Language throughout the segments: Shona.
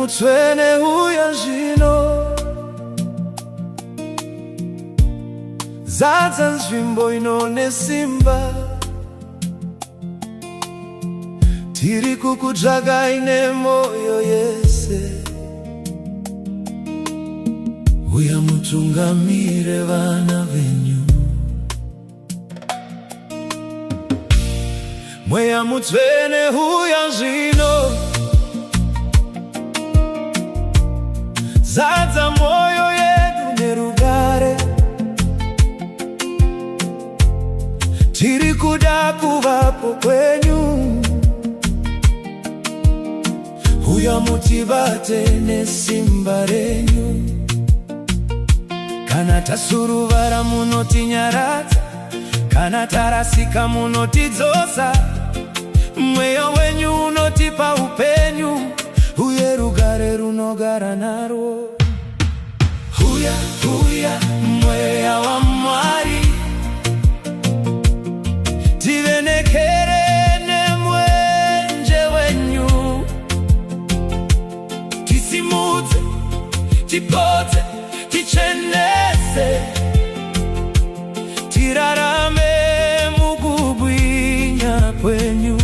Mutsvene Huya zvino zadza nzvimbo inone simba, tiri kukutsvaka ine moyo yese. Huya mutungamire vana venyu. Mweya Mutsvene Huya zvino zadza moyo yedu nerugare, tiri kuda kuvapo kwenyu. Huya mutibate nesimba renyu, kana tasuruvara munotinyaradza, kana tarasika munotidzosa. Mweya wenyu unotipa upenyu, uye rugare runogara narwo. Huya, huya, Mweya wa Mwari, tivenekere nemwenje wenyu. Tisimudze, tipodze, tichenese, tirarame mukubwinya kwenyu.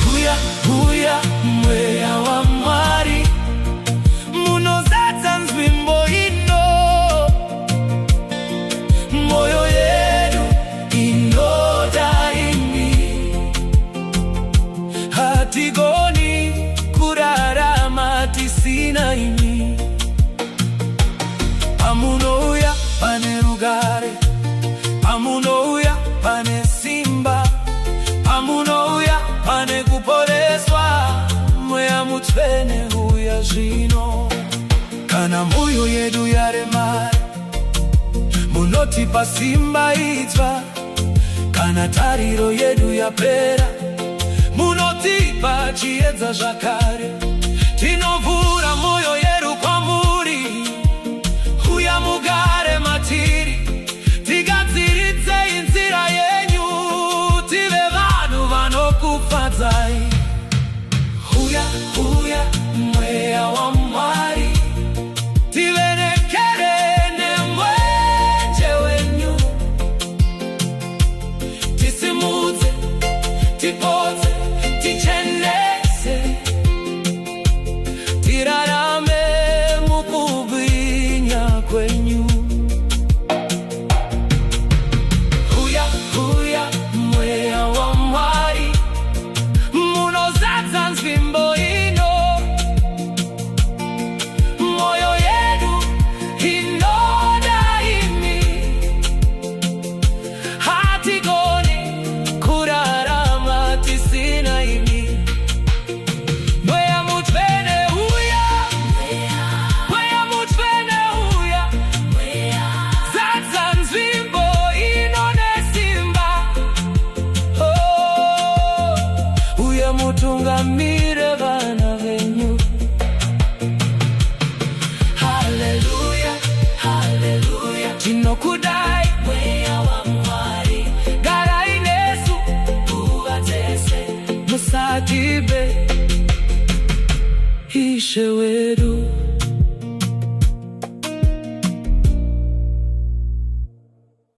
Huya, huya, Mweya wa Mwari, munozadza nzvimbo ino. Moyo yedu inoda imi, hatigoni kurarama tisina imi. Pamunouya pane rugare, pamunouya pane simba, pamunouya pane kuporeswa. Mweya Mutsvene Huya zvino, kana moyo yedu yaremara, munotipa simba idzva. Kana tariro yedu yapera, munotipa chiedza zvakare. Tinovhura moyo yedu kwamuri. Huya mugare matiri, tigadziridze nzira yenyu, tive vanhu vanokufadzai. Huya, huya, Mweya wa Mwari, tivenekere nemwenje wenyu. Tisimudze, tipodze, tichenese, tirarame mukubwinya kwenyu. Huya, huya, Mweya wa Mwari, munozadza nzvimbo ino. Moyo yedu inoda imi, hatigoni kurarama tisina imi. Mweya Mutsvene Huya, Mweya Mutsvene Huya, zadza nzvimbo inone simba. Oh, Huya mutungamire vana venyu. Hallelujah, hallelujah, tinokudai Mweya wa Mwari. Garai nesu uvatese, musatibe Ishe wedu.